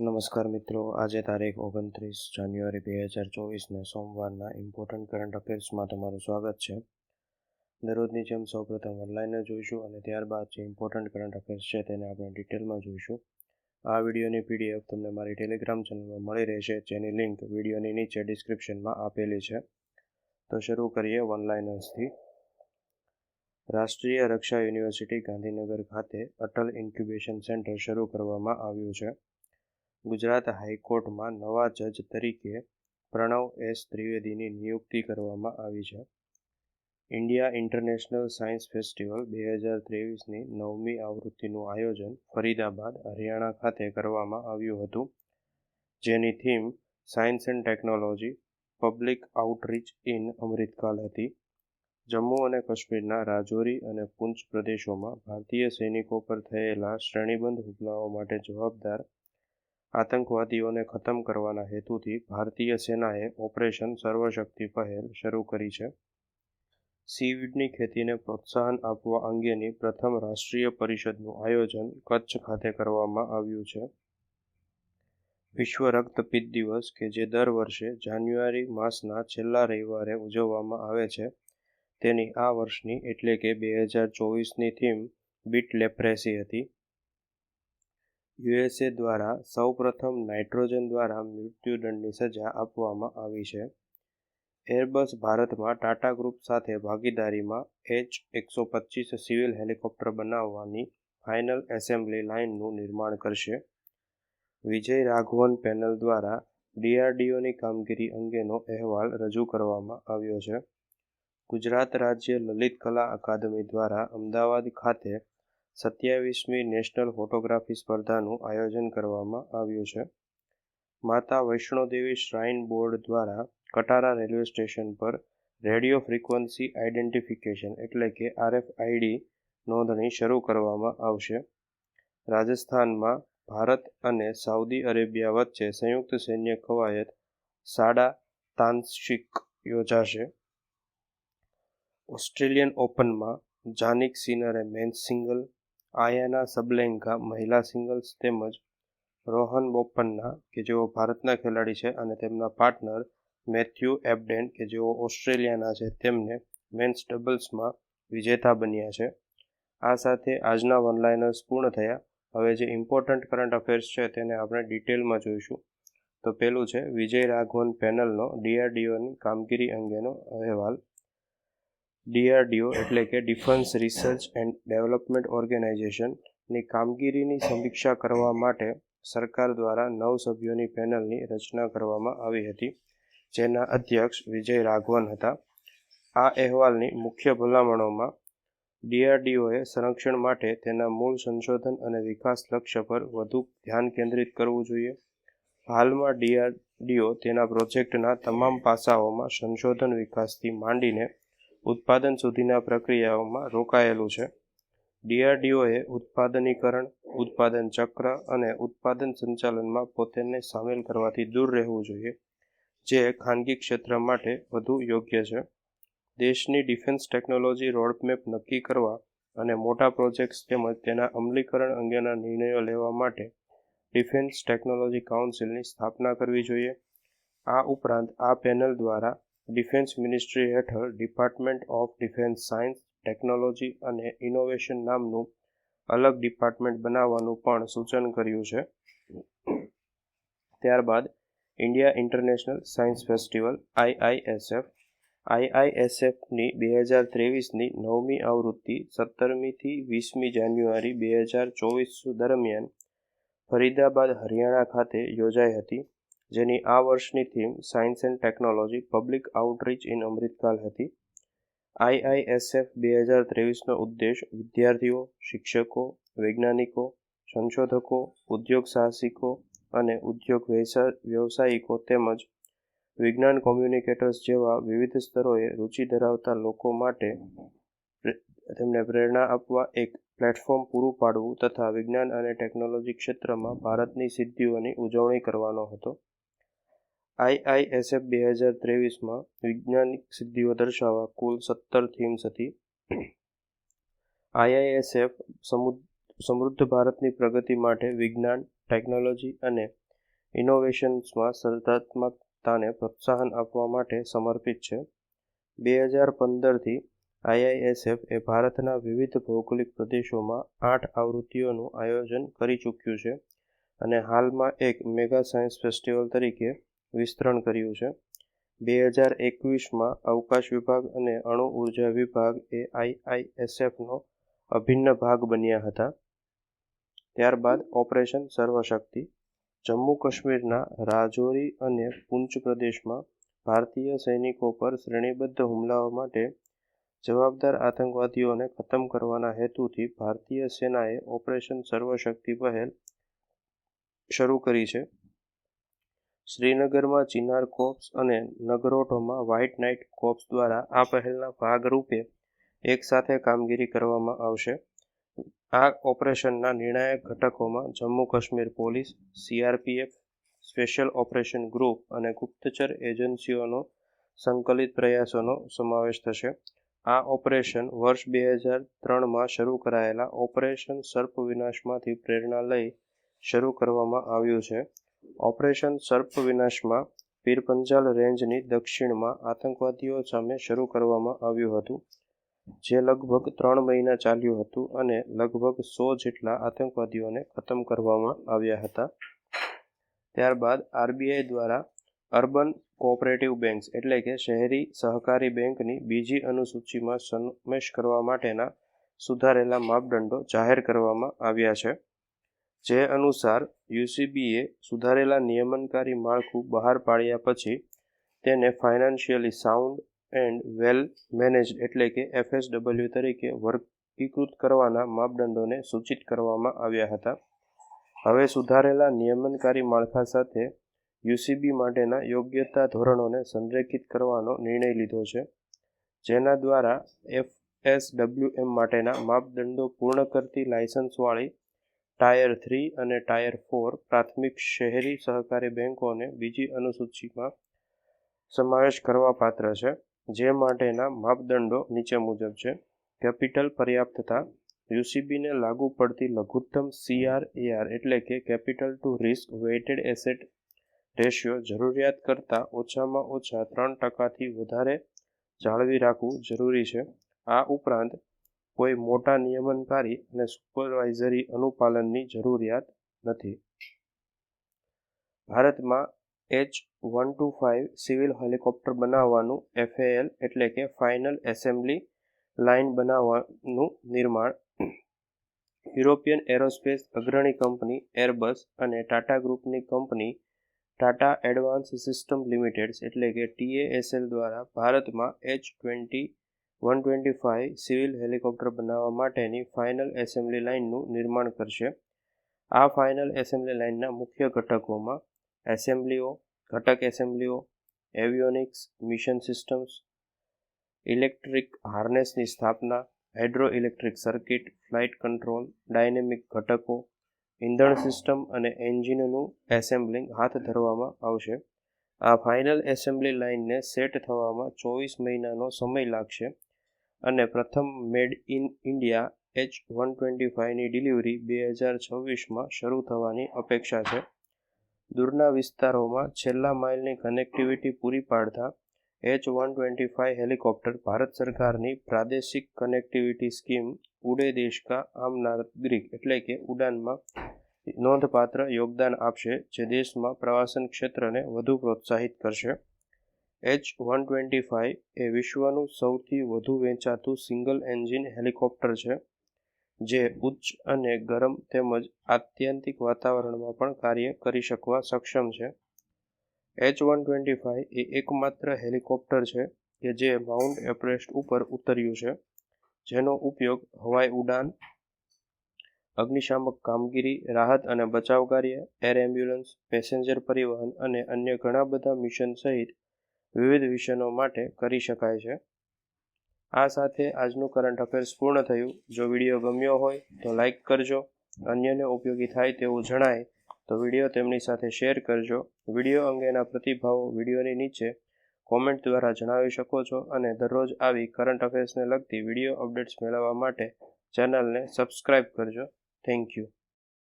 નમસ્કાર મિત્રો, આજે તારીખ 29 જાન્યુઆરી 2024ને સોમવારના ઇમ્પોર્ટન્ટ કરંટ અફેર્સમાં તમારું સ્વાગત છે. દરરોજની જેમ સૌપ્રથમ ઓનલાઈન જોઈશું અને ત્યારબાદ જે ઇમ્પોર્ટન્ટ કરંટ અફેર્સ છે તેને આપણે ડિટેલમાં જોઈશું. આ વિડીયોની PDF તમને મારી ટેલિગ્રામ ચેનલમાં મળી રહેશે, જેની લિંક વિડીયોની નીચે ડિસ્ક્રિપ્શનમાં આપેલી છે. તો શરૂ કરીએ ઓનલાઈનર્સથી. રાષ્ટ્રીય રક્ષા યુનિવર્સિટી ગાંધીનગર ખાતે અટલ ઇન્ક્યુબેશન સેન્ટર શરૂ કરવામાં આવ્યું છે. ગુજરાત હાઈકોર્ટમાં નવા જજ તરીકે પ્રણવ એસ ત્રિવેદીની નિયુક્તિ કરવામાં આવી છે. ઇન્ડિયા ઇન્ટરનેશનલ સાયન્સ ફેસ્ટિવલ 2023ની 9મી આવૃત્તિનું આયોજન ફરીદાબાદ, હરિયાણા ખાતે કરવામાં આવ્યું હતું, જેની theme science and technology public outreach in Amritkaal હતી. જમ્મુ અને કાશ્મીરના રાજૌરી અને પૂંચ પ્રદેશોમાં ભારતીય સૈનિકો પર થયેલા શ્રેણીબંધ હુમલાઓ માટે જવાબદાર આતંકવાદીઓને ખતમ કરવાના હેતુથી ભારતીય સેનાએ ઓપરેશન સર્વશક્તિ પહેલ શરૂ કરી છે. સીવીડની ખેતીને પ્રોત્સાહન આપવા અંગેની પ્રથમ રાષ્ટ્રીય પરિષદનું આયોજન કચ્છ ખાતે કરવામાં આવ્યું છે. વિશ્વ રક્તપિત્ત દિવસ, કે જે દર વર્ષે જાન્યુઆરી માસના છેલ્લા રવિવારે ઉજવવામાં આવે છે, તેની આ વર્ષની એટલે કે 2024ની થીમ બીટ લેપ્રેસી હતી. USA દ્વારા સૌપ્રથમ નાઇટ્રોજન દ્વારા મૃત્યુદંડની સજા આપવામાં આવી છે. એરબસ ભારતમાં ટાટા ગ્રુપ સાથે ભાગીદારીમાં H-125 સિવિલ હેલિકોપ્ટર બનાવવાની ફાઇનલ એસેમ્બલી લાઇનનું નિર્માણ કરશે. વિજય રાઘવન પેનલ દ્વારા DRDOની કામગીરી અંગેનો અહેવાલ રજૂ કરવામાં આવ્યો છે. ગુજરાત રાજ્ય લલિત કલા અકાદમી દ્વારા અમદાવાદ ખાતે 27મી નેશનલ ફોટોગ્રાફી સ્પર્ધાનું આયોજન કરવામાં આવ્યું છે. માતા વૈષ્ણોદેવી શ્રાઇન બોર્ડ દ્વારા કટારા રેલવે સ્ટેશન પર રેડિયો ફ્રીક્વન્સી આઇડેન્ટિફિકેશન એટલે કે RFID નોંધણી શરૂ કરવામાં આવશે. રાજસ્થાનમાં ભારત અને સાઉદી અરેબિયા વચ્ચે સંયુક્ત સૈન્ય કવાયત સાડા તાન્શિક યોજાશે. ઓસ્ટ્રેલિયન ઓપનમાં જાનિક સિનરે મેન્સ સિંગલ, આયાના સબલેન્કા મહિલા સિંગલ્સ તેમજ રોહન બોપન્ના, કે જેઓ ભારતના ખેલાડી છે, અને તેમના પાર્ટનર મેથ્યુ એબડેન, કે જેઓ ઓસ્ટ્રેલિયાના છે, તેમને મેન્સ ડબલ્સમાં વિજેતા બન્યા છે. આ સાથે આજના વનલાઇનર્સ પૂર્ણ થયા. હવે જે ઇમ્પોર્ટન્ટ કરંટ અફેર્સ છે તેને આપણે ડિટેલમાં જોઈશું. તો પહેલું છે વિજય રાઘવન પેનલનો DRDOની કામગીરી અંગેનો અહેવાલ. DRDO એટલે કે ડિફેન્સ રિસર્ચ એન્ડ ડેવલપમેન્ટ ઓર્ગેનાઇઝેશનની કામગીરીની સમીક્ષા કરવા માટે સરકાર દ્વારા 9 સભ્યોની પેનલની રચના કરવામાં આવી હતી, જેના અધ્યક્ષ વિજય રાઘવન હતા. આ અહેવાલની મુખ્ય ભલામણોમાં DRDOએ સંરક્ષણ માટે તેના મૂળ સંશોધન અને વિકાસ લક્ષ્ય પર વધુ ધ્યાન કેન્દ્રિત કરવું જોઈએ. હાલમાં DRDO તેના પ્રોજેક્ટના તમામ પાસાઓમાં સંશોધન વિકાસથી માંડીને ઉત્પાદન સુધીના પ્રક્રિયાઓમાં રોકાયેલું છે. DRDOએ ઉત્પાદનીકરણ, ઉત્પાદન ચક્ર અને ઉત્પાદન સંચાલનમાં પોતાને સામેલ કરવાથી દૂર રહેવું જોઈએ, જે ખાનગી ક્ષેત્ર માટે વધુ યોગ્ય છે. દેશની ડિફેન્સ ટેકનોલોજી રોડમેપ નક્કી કરવા અને મોટા પ્રોજેક્ટ્સ તેમજ તેના અમલીકરણ અંગેના નિર્ણયો લેવા માટે ડિફેન્સ ટેકનોલોજી કાઉન્સિલની સ્થાપના કરવી જોઈએ. આ ઉપરાંત આ પેનલ દ્વારા ડિફેન્સ મિનિસ્ટ્રી હેઠળ department of defence science, technology અને ઇનોવેશન નામનું અલગ ડિપાર્ટમેન્ટ બનાવવાનું પણ સૂચન કર્યું છે. ત્યારબાદ ઇન્ડિયા ઇન્ટરનેશનલ સાયન્સ ફેસ્ટિવલ IISFની 2023ની 9મી આવૃત્તિ 17મી થી 20મી જાન્યુઆરી 2024 દરમિયાન ફરીદાબાદ, હરિયાણા ખાતે યોજાઈ હતી, જેની આ વર્ષની theme science and technology public outreach in Amritkaal હતી. IISF 2023નો ઉદ્દેશ વિદ્યાર્થીઓ, શિક્ષકો, વૈજ્ઞાનિકો, સંશોધકો, ઉદ્યોગ સાહસિકો અને ઉદ્યોગ વ્યવસાયિકો તેમજ વિજ્ઞાન કોમ્યુનિકેટર્સ જેવા વિવિધ સ્તરોએ રુચિ ધરાવતા લોકો માટે તેમને પ્રેરણા આપવા એક પ્લેટફોર્મ પૂરું પાડવું તથા વિજ્ઞાન અને ટેકનોલોજી ક્ષેત્રમાં ભારતની સિદ્ધિઓની ઉજવણી કરવાનો હતો. IISF 2023માં વૈજ્ઞાનિક સિદ્ધિઓ દર્શાવવા કુલ 17 થીમ્સ હતી. IISF સમૃદ્ધ ભારતની પ્રગતિ માટે વિજ્ઞાન, ટેકનોલોજી અને ઇનોવેશન્સમાં સર્જનાત્મકતાને પ્રોત્સાહન આપવા માટે સમર્પિત છે. 2015થી IISF એ ભારતના વિવિધ ભૌગોલિક પ્રદેશોમાં 8 આવૃત્તિઓનું આયોજન કરી ચૂક્યું છે અને હાલમાં એક મેગા સાયન્સ ફેસ્ટિવલ તરીકે વિસ્તરણ કર્યું છે. 2021માં અવકાશ વિભાગ અને અણુ ઉર્જા વિભાગ એ IISFનો અભિન્ન ભાગ બન્યા હતા. ત્યારબાદ ઓપરેશન સર્વશક્તિ. જમ્મુ કાશ્મીરના રાજૌરી અને પૂંચ પ્રદેશમાં ભારતીય સૈનિકો પર શ્રેણીબદ્ધ હુમલાઓ માટે જવાબદાર આતંકવાદીઓને ખતમ કરવાના હેતુથી ભારતીય સેનાએ ઓપરેશન સર્વશક્તિ પહેલ શરૂ કરી છે. શ્રીનગરમાં ચિનાર કોર્પ્સ અને નગરોટોમાં વ્હાઇટ નાઇટ કોર્પ્સ દ્વારા આ પહેલના ભાગરૂપે એકસાથે કામગીરી કરવામાં આવશે. આ ઓપરેશનના નિર્ણાયક ઘટકોમાં Jammu Kashmir police, CRPF, special operation group અને ગુપ્તચર એજન્સીઓનો સંકલિત પ્રયાસોનો સમાવેશ થશે. આ ઓપરેશન વર્ષ 2003માં શરૂ કરાયેલા ઓપરેશન સર્પ વિનાશમાંથી પ્રેરણા લઈ શરૂ કરવામાં આવ્યું છે. ઓપરેશન સર્પ વિનાશમાં પીરપંજાલ રેન્જની દક્ષિણમાં આતંકવાદીઓ સામે શરૂ કરવામાં આવ્યું હતું, જે લગભગ 3 મહિના ચાલ્યું હતું અને લગભગ 100 જેટલા આતંકવાદીઓને ખતમ કરવામાં આવ્યા હતા. ત્યારબાદ RBI દ્વારા અર્બન કોઓપરેટિવ બેંક્સ એટલે કે શહેરી સહકારી બેંકની બીજી અનુસૂચિમાં સમાવેશ કરવા માટેના સુધારેલા માપદંડો જાહેર કરવામાં આવ્યા છે. જે અનુસાર UCBએ સુધારેલા નિયમનકારી માળખું બહાર પાડ્યા પછી તેને financially sound and well managed એટલે કે FSW તરીકે વર્ગીકૃત કરવાના માપદંડોને સૂચિત કરવામાં આવ્યા હતા. હવે સુધારેલા નિયમનકારી માળખા સાથે UCB માટેના યોગ્યતા ધોરણોને સંરેખિત કરવાનો નિર્ણય લીધો છે, જેના દ્વારા FSWM માટેના માપદંડો પૂર્ણ કરતી લાયસન્સવાળી ટાયર 3 અને ટાયર 4 પ્રાથમિક શહેરી સહકારી બેંકોને બીજી અનુસૂચિમાં સમાવેશ કરવા પાત્ર છે. જે માટેના માપદંડો નીચે મુજબ છે. કેપિટલ પર્યાપ્તતા. UCBને લાગુ પડતી લઘુત્તમ CRAR એટલે કે capital to risk weighted asset ratio જરૂરિયાત કરતાં ઓછામાં ઓછા 3%થી વધારે જાળવી રાખવું જરૂરી છે. આ ઉપરાંત કોઈ મોટા નિયમનકારી અને સુપરવાઇઝરી અનુપાલનની જરૂરિયાત નથી. ભારતમાં H-125 સિવિલ હેલિકોપ્ટર બનાવવાનું FAL એટલે કે ફાઇનલ એસેમ્બલી લાઇન બનાવવાનું નિર્માણ યુરોપિયન એરોસ્પેસ અગ્રણી કંપની એરબસ અને ટાટા ગ્રુપની company Tata advance system limited એટલે કે TASL દ્વારા ભારતમાં H-125 સિવિલ હેલિકોપ્ટર બનાવવા માટેની ફાઇનલ એસેમ્બલી લાઇનનું નિર્માણ કરશે. આ ફાઇનલ એસેમ્બલી લાઇનના મુખ્ય ઘટકોમાં એસેમ્બલીઓ, ઘટક એસેમ્બલીઓ, એવિયોનિક્સ, મિશન સિસ્ટમ્સ, ઇલેક્ટ્રિક હાર્નેસની સ્થાપના, hydro electric circuit, flight control, dynamic ઘટકો, ઇંધણ સિસ્ટમ અને એન્જિનનું એસેમ્બલિંગ હાથ ધરવામાં આવશે. આ ફાઇનલ એસેમ્બલી લાઇનને સેટ થવામાં 24 મહિનાનો સમય લાગશે અને પ્રથમ મેડ ઇન ઇન્ડિયા H-125ની ડિલિવરી 2026માં શરૂ થવાની અપેક્ષા છે. દૂરના વિસ્તારોમાં છેલ્લા માઇલની કનેક્ટિવિટી પૂરી પાડતા H-125 હેલિકોપ્ટર ભારત સરકારની પ્રાદેશિક કનેક્ટિવિટી સ્કીમ ઉડે દેશ કા આમ નાગરિક એટલે કે ઉડાનમાં નોંધપાત્ર યોગદાન આપશે, જે દેશમાં પ્રવાસન ક્ષેત્રને વધુ પ્રોત્સાહિત કરશે. H-125 એ વિશ્વનું સૌથી વધુ વેચાતું સિંગલ એન્જિન હેલિકોપ્ટર છે, જે ઉચ્ચ અને ગરમ તેમજ આત્યંતિક વાતાવરણમાં પણ કાર્ય કરી શકવા સક્ષમ છે. H-125 એ એકમાત્ર હેલિકોપ્ટર છે કે જે માઉન્ટ એવરેસ્ટ ઉપર ઉતર્યું છે, જેનો ઉપયોગ હવાઈ ઉડાન, અગ્નિશામક કામગીરી, રાહત અને બચાવ કાર્ય, એર એમ્બ્યુલન્સ, પેસેન્જર પરિવહન અને અન્ય ઘણા બધા મિશન સહિત વિવિધ મિશનો માટે કરી શકાય છે. આ સાથે આજનું કરંટ અફેર્સ પૂર્ણ થયું. જો વિડીયો ગમ્યો હોય તો લાઇક કરજો. અન્યને ઉપયોગી થાય તેવું જણાય તો વિડીયો તેમની સાથે શેર કરજો. વિડીયો અંગેના પ્રતિભાવો વિડીયોની નીચે કોમેન્ટ દ્વારા જણાવી શકો છો અને દરરોજ આવી કરંટ અફેર્સને લગતી વિડીયો અપડેટ્સ મેળવવા માટે ચેનલને સબસ્ક્રાઇબ કરજો. Thank you.